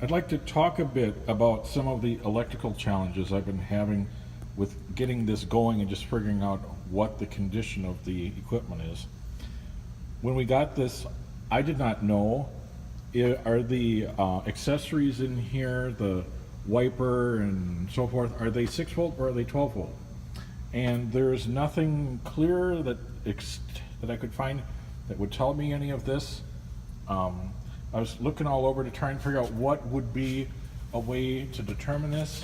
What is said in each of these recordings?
I'd like to talk a bit about some of the electrical challenges I've been having with getting this going and just figuring out what the condition of the equipment is. When we got this, I did not know, are the accessories in here, the wiper and so forth, are they 6 volt or are they 12 volt? And there's nothing clear that I could find that would tell me any of this. I was looking all over to try and figure out what would be a way to determine this.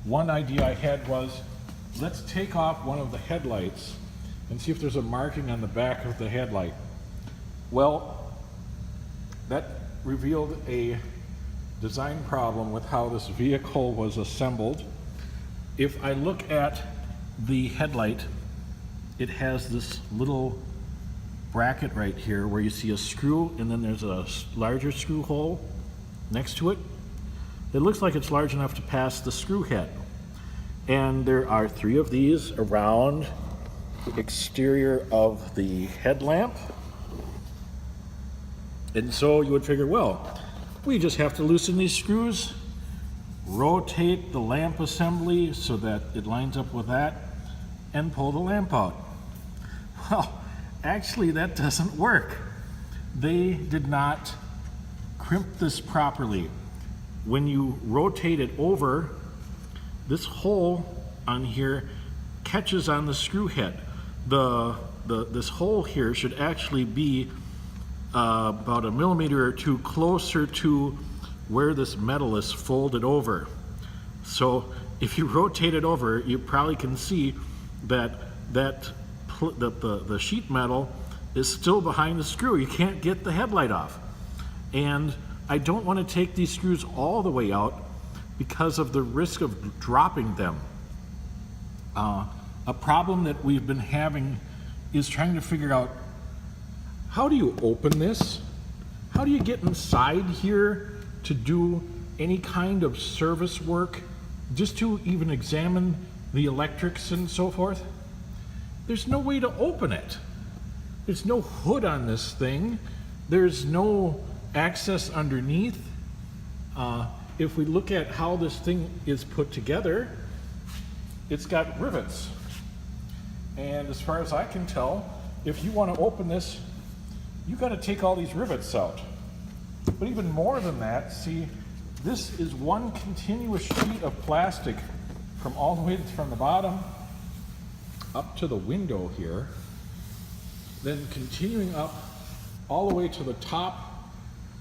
One idea I had was, let's take off one of the headlights and see if there's a marking on the back of the headlight. Well, that revealed a design problem with how this vehicle was assembled. If I look at the headlight, it has this little bracket right here where you see a screw and then there's a larger screw hole next to it. It looks like it's large enough to pass the screw head. And there are 3 of these around the exterior of the headlamp. And so you would figure, well, we just have to loosen these screws, rotate the lamp assembly so that it lines up with that, and pull the lamp out. Well, actually that doesn't work. They did not crimp this properly. When you rotate it over, this hole on here catches on the screw head. This hole here should actually be about 1 millimeter or 2 closer to where this metal is folded over. So if you rotate it over, you probably can see that the sheet metal is still behind the screw. You can't get the headlight off. And I don't want to take these screws all the way out because of the risk of dropping them. A problem that we've been having is trying to figure out, how do you open this? How do you get inside here to do any kind of service work, just to even examine the electrics and so forth? There's no way to open it. There's no hood on this thing. There's no access underneath. If we look at how this thing is put together, it's got rivets. And as far as I can tell, if you want to open this, you got to take all these rivets out. But even more than that, see, this is one continuous sheet of plastic from all the way from the bottom up to the window here, then continuing up all the way to the top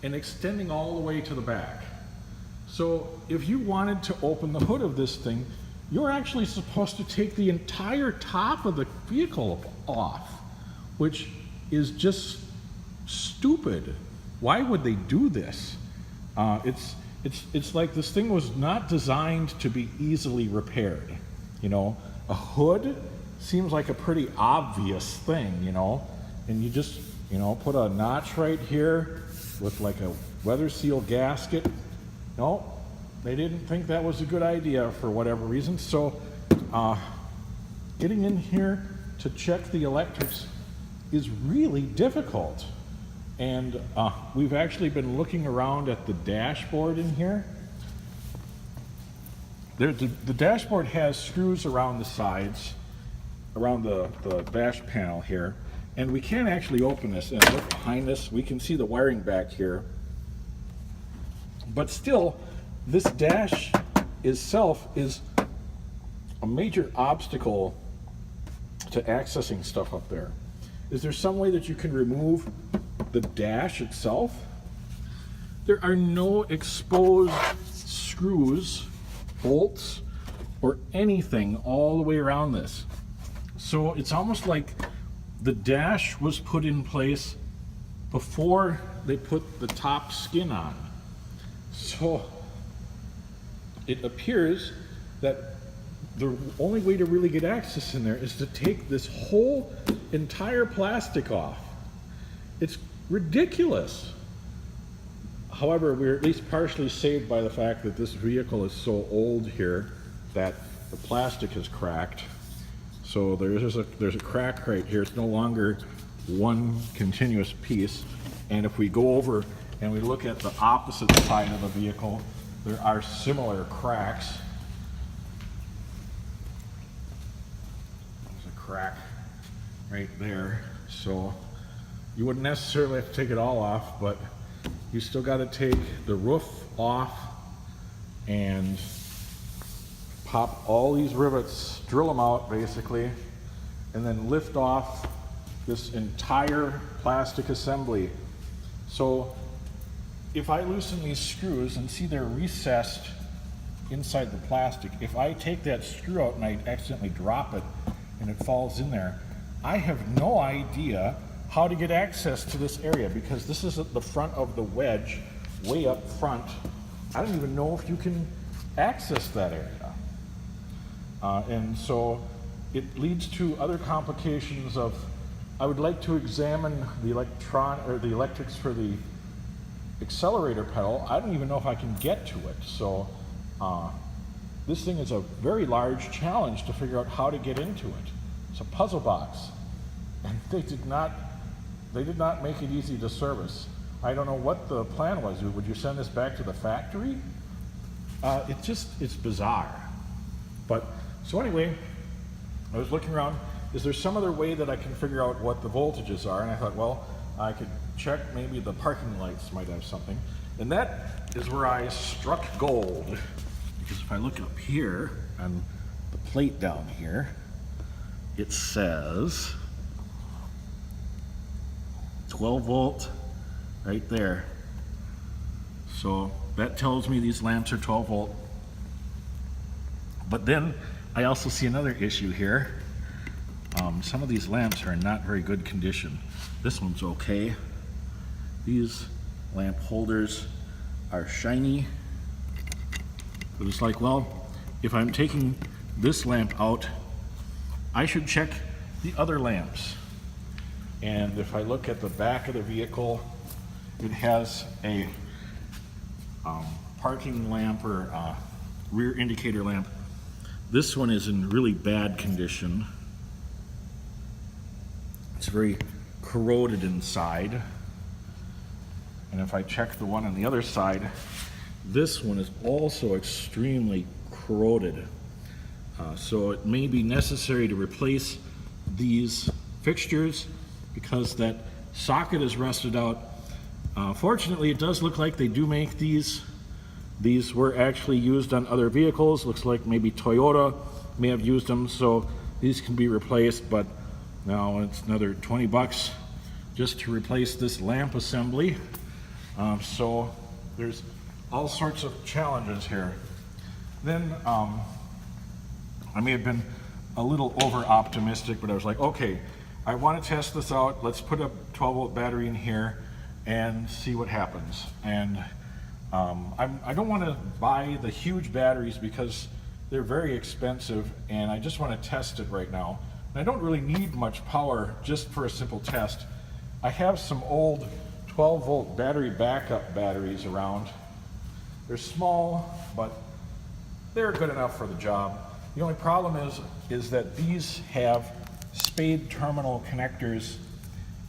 and extending all the way to the back. So if you wanted to open the hood of this thing, you're actually supposed to take the entire top of the vehicle off, which is just stupid. Why would they do this? It's like this thing was not designed to be easily repaired. You know, a hood seems like a pretty obvious thing, you know, and you just, you know, put a notch right here with like a weather seal gasket. No, they didn't think that was a good idea for whatever reason. So getting in here to check the electrics is really difficult. And we've actually been looking around at the dashboard in here. The dashboard has screws around the sides, around the dash panel here, and we can actually open this and look behind this. We can see the wiring back here, but still this dash itself is a major obstacle to accessing stuff up there. Is there some way that you can remove the dash itself? There are no exposed screws, bolts, or anything all the way around this. So it's almost like the dash was put in place before they put the top skin on. So it appears that the only way to really get access in there is to take this whole entire plastic off. It's ridiculous. However, we're at least partially saved by the fact that this vehicle is so old here that the plastic has cracked. So there's a crack right here. It's no longer one continuous piece. And if we go over and we look at the opposite side of the vehicle, there are similar cracks. There's a crack right there. So you wouldn't necessarily have to take it all off, but you still got to take the roof off and pop all these rivets, drill them out basically, and then lift off this entire plastic assembly. So if I loosen these screws and see they're recessed inside the plastic, if I take that screw out and I accidentally drop it and it falls in there, I have no idea how to get access to this area, because this is at the front of the wedge, way up front. I don't even know if you can access that area. And so it leads to other complications of, I would like to examine the electrics for the accelerator pedal. I don't even know if I can get to it. So this thing is a very large challenge to figure out how to get into it. It's a puzzle box, and they did not make it easy to service. I don't know what the plan was. Would you send this back to the factory? It's bizarre. But so anyway, I was looking around, is there some other way that I can figure out what the voltages are? And I thought, well, I could check, maybe the parking lights might have something. And that is where I struck gold. Because if I look up here on the plate down here, it says 12 volt right there. So that tells me these lamps are 12 volt. But then I also see another issue here. Some of these lamps are in not very good condition. This one's okay. These lamp holders are shiny. But it's like, well, if I'm taking this lamp out, I should check the other lamps. And if I look at the back of the vehicle, it has a parking lamp or rear indicator lamp. This one is in really bad condition. It's very corroded inside. And if I check the one on the other side, this one is also extremely corroded. So it may be necessary to replace these fixtures because that socket is rusted out. Fortunately, it does look like they do make these. These were actually used on other vehicles. Looks like maybe Toyota may have used them, so these can be replaced, but now it's another 20 bucks just to replace this lamp assembly. So there's all sorts of challenges here. Then I may have been a little over optimistic, but I was like, okay, I want to test this out. Let's put a 12 volt battery in here and see what happens. And I don't want to buy the huge batteries because they're very expensive, and I just want to test it right now. And I don't really need much power just for a simple test. I have some old 12 volt battery backup batteries around. They're small, but they're good enough for the job. The only problem is that these have spade terminal connectors,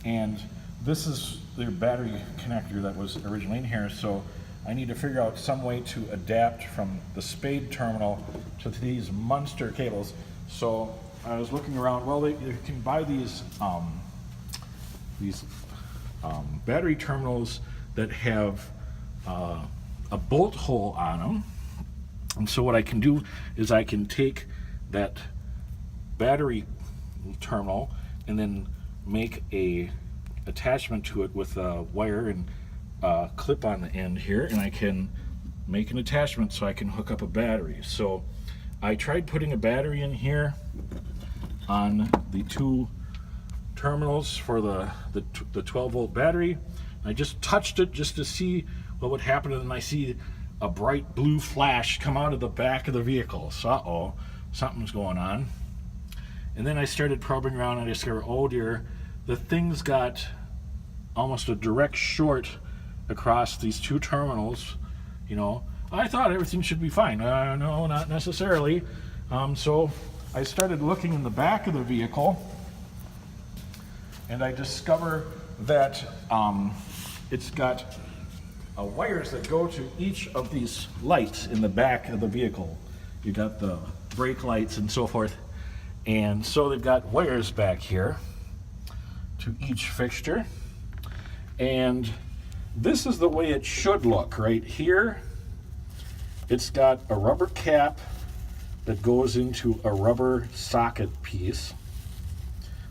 and this is their battery connector that was originally in here, so I need to figure out some way to adapt from the spade terminal to these monster cables. So I was looking around. Well, you can buy these battery terminals that have a bolt hole on them. And so what I can do is I can take that battery terminal and then make a attachment to it with a wire and clip on the end here, and I can make an attachment so I can hook up a battery. So I tried putting a battery in here on the two terminals for the 12 volt battery. I just touched it just to see what would happen, and then I see a bright blue flash come out of the back of the vehicle. So uh-oh, something's going on. And then I started probing around and I discovered, oh dear, the thing's got almost a direct short across these two terminals. You know, I thought everything should be fine. No, not necessarily. So I started looking in the back of the vehicle, and I discover that it's got wires that go to each of these lights in the back of the vehicle. You got the brake lights and so forth. And so they've got wires back here to each fixture. And this is the way it should look right here. It's got a rubber cap that goes into a rubber socket piece.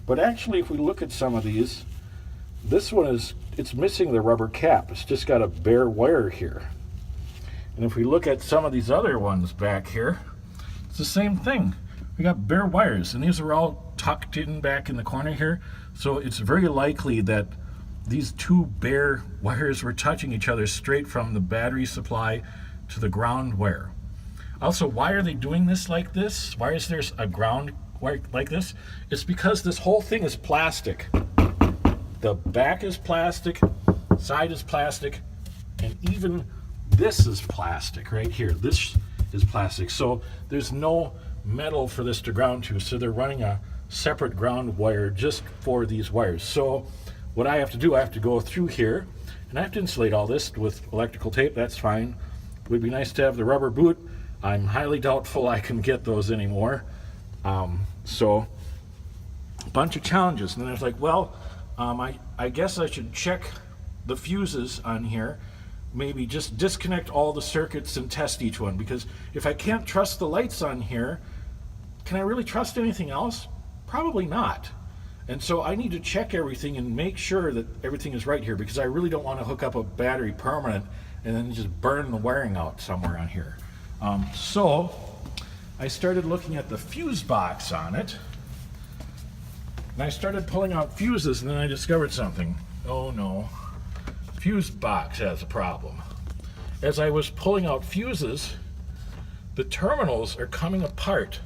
But actually, if we look at some of these, this one it's missing the rubber cap. It's just got a bare wire here. And if we look at some of these other ones back here, it's the same thing. We got bare wires, and these are all tucked in back in the corner here. So it's very likely that these two bare wires were touching each other straight from the battery supply to the ground wire. Also, why are they doing this like this? Why is there a ground wire like this? It's because this whole thing is plastic. The back is plastic, side is plastic, and even this is plastic right here. This is plastic. So there's no metal for this to ground to, so they're running a separate ground wire just for these wires. So what I have to do, I have to go through here, and I have to insulate all this with electrical tape. That's fine. It would be nice to have the rubber boot. I'm highly doubtful I can get those anymore. So a bunch of challenges. And then I was like, well, I guess I should check the fuses on here, maybe just disconnect all the circuits and test each one, because if I can't trust the lights on here, can I really trust anything else? Probably not. And so I need to check everything and make sure that everything is right here, because I really don't want to hook up a battery permanent and then just burn the wiring out somewhere on here. So I started looking at the fuse box on it, and I started pulling out fuses, and then I discovered something. Oh no, fuse box has a problem. As I was pulling out fuses, the terminals are coming apart.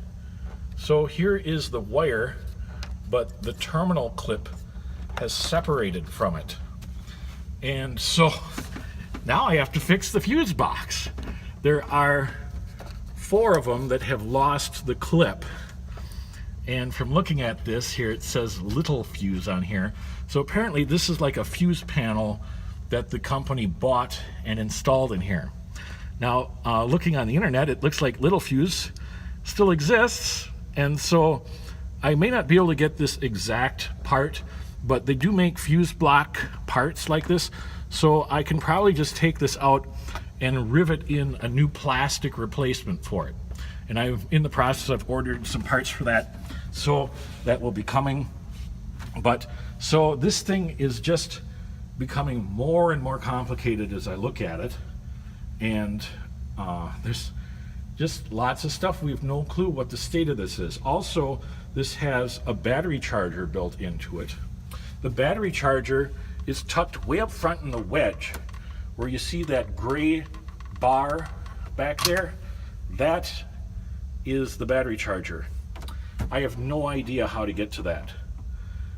So here is the wire, but the terminal clip has separated from it. And so now I have to fix the fuse box. There are 4 of them that have lost the clip. And from looking at this here, it says little fuse on here. So apparently this is like a fuse panel that the company bought and installed in here. Now, looking on the internet, it looks like little fuse still exists. And so I may not be able to get this exact part, but they do make fuse block parts like this. So I can probably just take this out and rivet in a new plastic replacement for it. And I'm in the process of ordering some parts for that. So that will be coming. But so this thing is just becoming more and more complicated as I look at it. And there's just lots of stuff. We have no clue what the state of this is. Also, this has a battery charger built into it. The battery charger is tucked way up front in the wedge, where you see that gray bar back there. That is the battery charger. I have no idea how to get to that.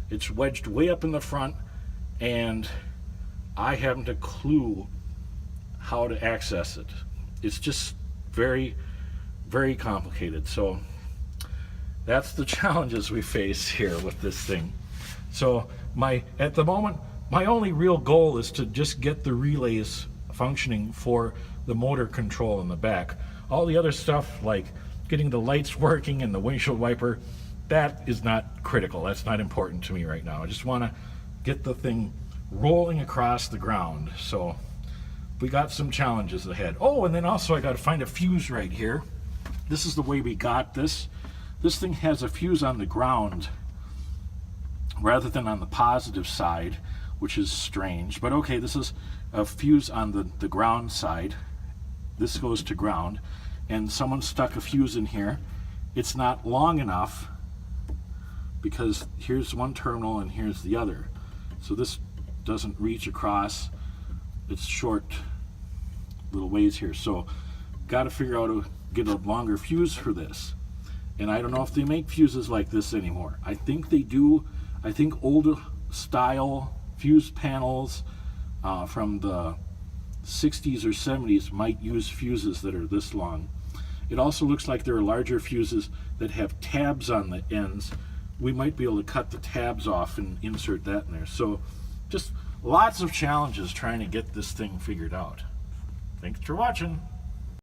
It's wedged way up in the front, and I haven't a clue how to access it. It's just very, very complicated. So that's the challenges we face here with this thing. So at the moment, my only real goal is to just get the relays functioning for the motor control in the back. All the other stuff, like getting the lights working and the windshield wiper, that is not critical. That's not important to me right now. I just want to get the thing rolling across the ground. So we got some challenges ahead. Oh, and then also I got to find a fuse right here. This is the way we got this. This thing has a fuse on the ground rather than on the positive side, which is strange. But okay, this is a fuse on the ground side. This goes to ground, and someone stuck a fuse in here. It's not long enough because here's one terminal and here's the other. So this doesn't reach across. It's short little ways here. So got to figure out how to get a longer fuse for this. And I don't know if they make fuses like this anymore. I think they do. I think old style fuse panels from the 60s or 70s might use fuses that are this long. It also looks like there are larger fuses that have tabs on the ends. We might be able to cut the tabs off and insert that in there. So just lots of challenges trying to get this thing figured out. Thanks for watching.